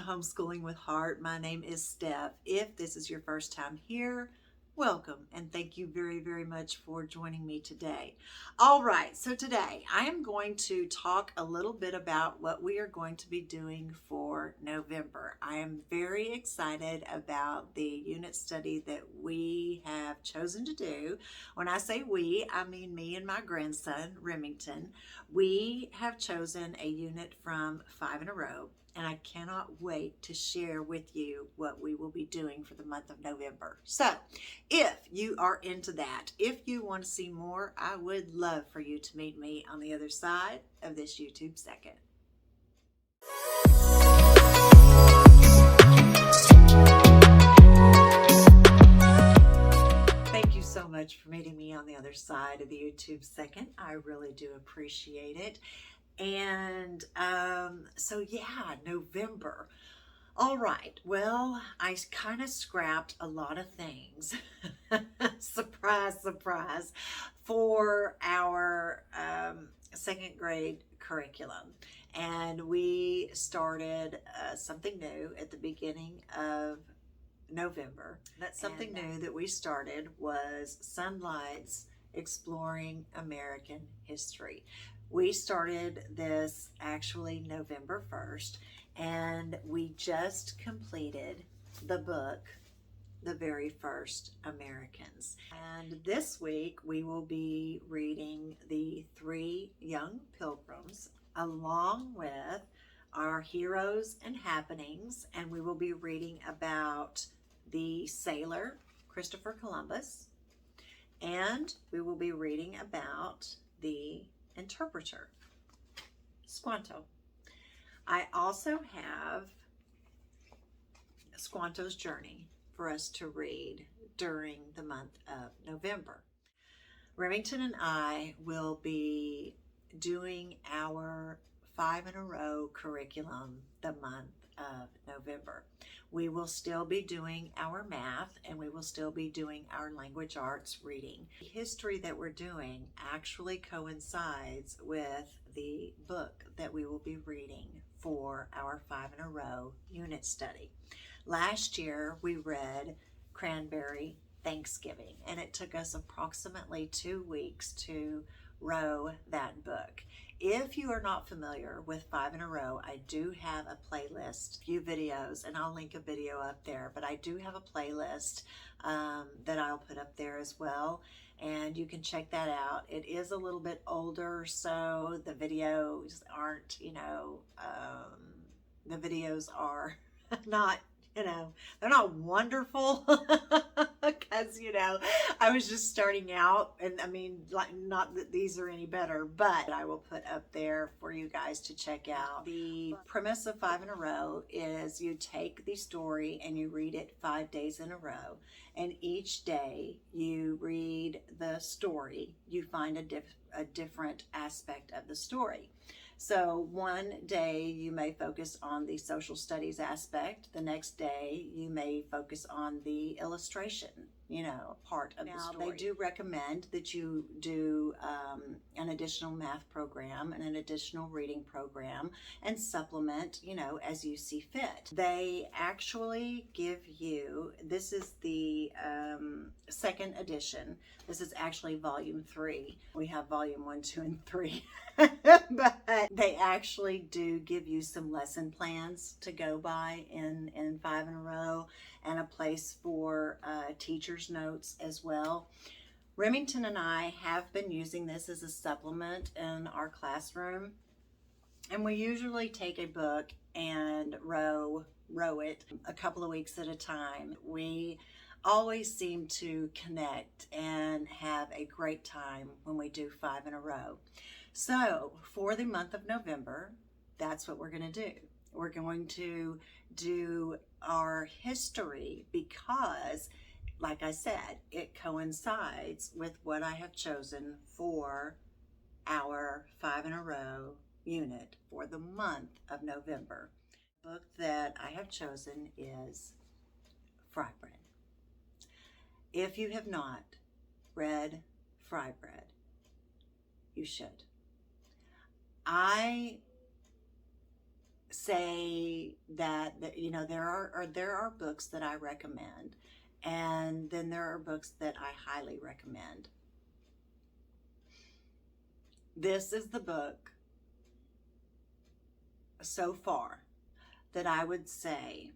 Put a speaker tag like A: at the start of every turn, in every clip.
A: Homeschooling with Heart. My name is Stef. If this is your first time here, welcome and thank you very, very much for joining me today. All right, so today I am going to talk a little bit about what we are going to be doing for November. I am very excited about the unit study that we have chosen to do. When I say we, I mean me and my grandson, Remington. We have chosen a unit from 5 in a row. And I cannot wait to share with you what we will be doing for the month of November. So if you are into that, if you want to see more, I would love for you to meet me on the other side of this YouTube second. Thank you so much for meeting me on the other side of the YouTube second. I really do appreciate it. And so yeah, November. All right, well, I kind of scrapped a lot of things, surprise, surprise, for our second grade curriculum. And we started something new at the beginning of November. That's something new that we started was Sunlight's Exploring American History. We started this actually November 1st, and we just completed the book, The Very First Americans. And this week we will be reading The Three Young Pilgrims along with our heroes and happenings, and we will be reading about the sailor, Christopher Columbus, and we will be reading about the interpreter, Squanto. I also have Squanto's Journey for us to read during the month of November. Remington and I will be doing our 5 in a row curriculum the month of November. We will still be doing our math and we will still be doing our language arts reading. The history that we're doing actually coincides with the book that we will be reading for our 5 in a row unit study. Last year we read Cranberry Thanksgiving, and it took us approximately 2 weeks to row that book. If you are not familiar with 5 in a row, I do have a playlist, few videos, and I'll link a video up there, but I do have a playlist that I'll put up there as well, and you can check that out. It is a little bit older, so the videos aren't, the videos are not, they're not wonderful because, I was just starting out, and I mean, like, not that these are any better, but I will put up there for you guys to check out. The premise of 5 in a row is you take the story and you read it 5 days in a row, and each day you read the story, you find a different aspect of the story. So one day you may focus on the social studies aspect. The next day you may focus on the illustration, part of the story. They do recommend that you do an additional math program and an additional reading program and supplement, as you see fit. They actually give you, this is the second edition. This is actually volume 3. We have volume 1, 2, and 3. But they actually do give you some lesson plans to go by in 5 in a row, and a place for teacher's notes as well. Remington and I have been using this as a supplement in our classroom, and we usually take a book and row it a couple of weeks at a time. We always seem to connect and have a great time when we do 5 in a row. So for the month of November, that's what we're going to do. We're going to do our history because, like I said, it coincides with what I have chosen for our 5 in a row unit for the month of November. The book that I have chosen is Fry Bread. If you have not read Fry Bread, you should. I say that you know, there are books that I recommend, and then there are books that I highly recommend. This is the book so far that I would say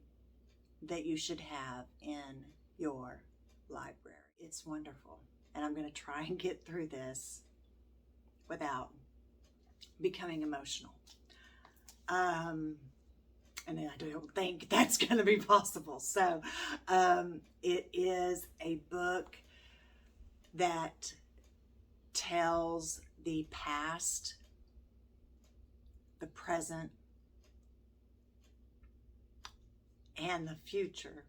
A: that you should have in your library. It's wonderful, and I'm going to try and get through this without becoming emotional. And I don't think that's going to be possible. So it is a book that tells the past, the present, and the future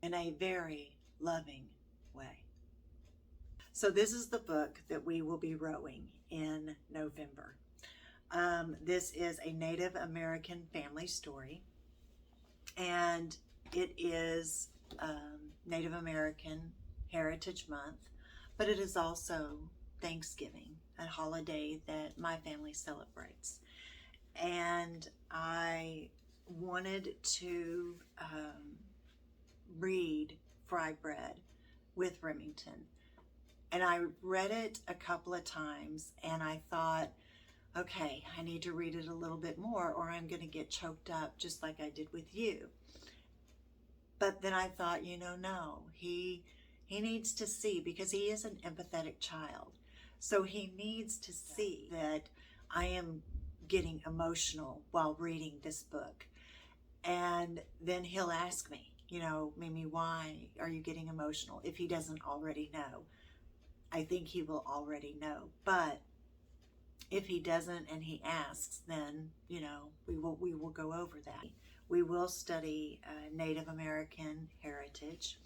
A: in a very loving way. So this is the book that we will be rowing in November. This is a Native American family story, and it is Native American Heritage Month, but it is also Thanksgiving, a holiday that my family celebrates. And I wanted to read Fry Bread with Remington. And I read it a couple of times, and I thought, okay, I need to read it a little bit more or I'm going to get choked up just like I did with you. But then I thought, no, he needs to see, because he is an empathetic child. So he needs to see that I am getting emotional while reading this book. And then he'll ask me, Mimi, why are you getting emotional? If he doesn't already know, I think he will already know. But if he doesn't and he asks, then, we will go over that. We will study Native American heritage.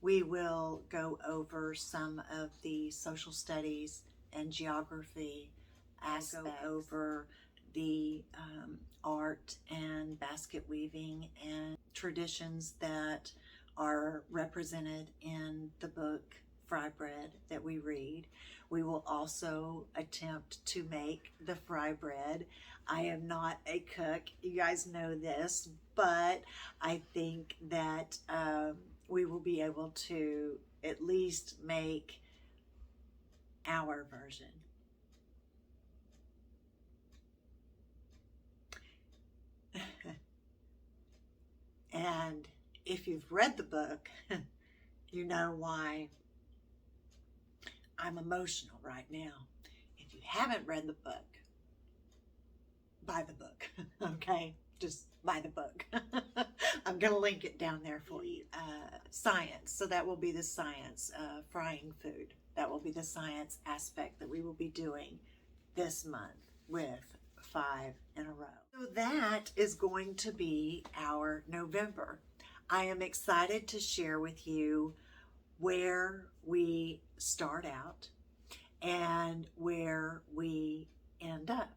A: We will go over some of the social studies and geography aspects, go over the art and basket weaving and traditions that are represented in the book Fry Bread that we read. We will also attempt to make the fry bread. I am not a cook, you guys know this, but I think that we will be able to at least make our version. And if you've read the book, you know why I'm emotional right now. If you haven't read the book, buy the book, okay? Just buy the book. I'm going to link it down there for you. Science, so that will be the science, frying food. That will be the science aspect that we will be doing this month with 5 in a row. So that is going to be our November. I am excited to share with you where we start out and where we end up.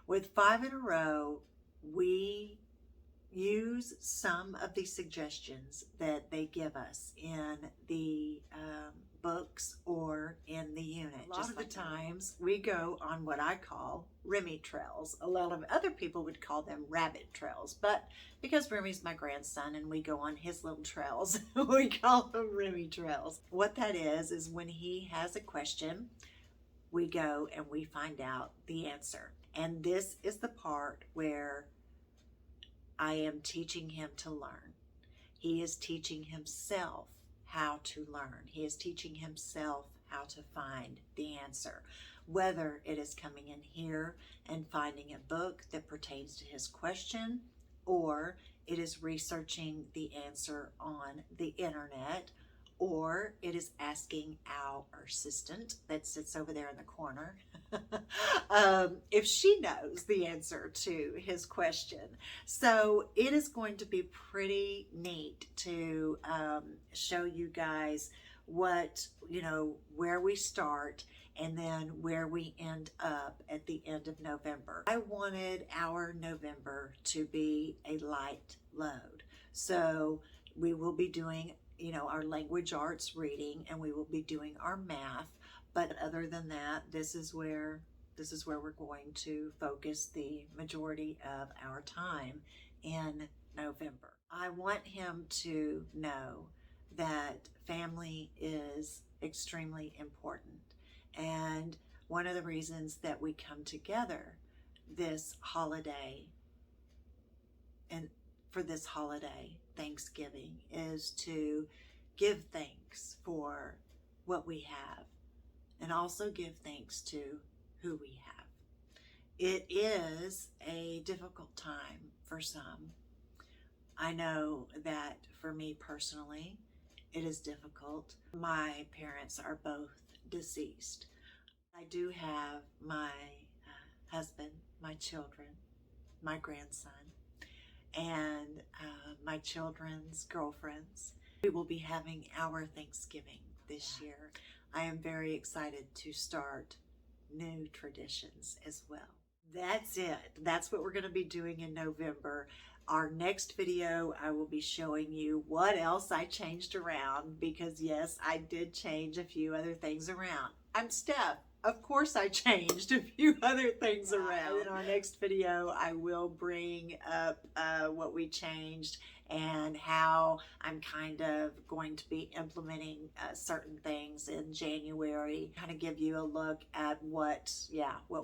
A: With 5 in a row, we use some of the suggestions that they give us in the books or in the unit. A lot of the times we go on what I call Remi trails. A lot of other people would call them rabbit trails, but because Remi's my grandson and we go on his little trails, we call them Remi trails. What that is when he has a question, we go and we find out the answer. And this is the part where I am teaching him to learn. He is teaching himself how to learn. He is teaching himself how to find the answer, whether it is coming in here and finding a book that pertains to his question, or it is researching the answer on the internet, or it is asking our assistant that sits over there in the corner if she knows the answer to his question. So it is going to be pretty neat to show you guys what, where we start and then where we end up at the end of November. I wanted our November to be a light load. So we will be doing our language arts reading, and we will be doing our math. But other than that, this is where This is where we're going to focus the majority of our time in November. I want him to know that family is extremely important. And one of the reasons that we come together this holiday and for this holiday, Thanksgiving, is to give thanks for what we have and also give thanks to who we have. It is a difficult time for some. I know that for me personally, it is difficult. My parents are both deceased. I do have my husband, my children, my grandson, and my children's girlfriends. We will be having our Thanksgiving this year. I am very excited to start new traditions as well. That's it. That's what we're going to be doing in November. Our next video, I will be showing you what else I changed around, because yes, I did change a few other things around. I'm Stef. Of course I changed a few other things around. In our next video, I will bring up what we changed and how I'm kind of going to be implementing certain things in January. Kind of give you a look at what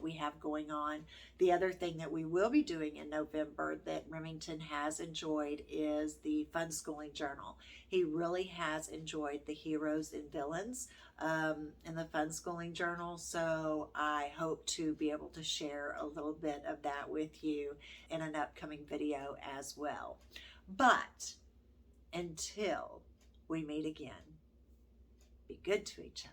A: we have going on. The other thing that we will be doing in November that Remington has enjoyed is the Fun Schooling Journal. He really has enjoyed the heroes and villains in the Fun Schooling Journal, so I hope to be able to share a little bit of that with you in an upcoming video as well. But until we meet again, be good to each other.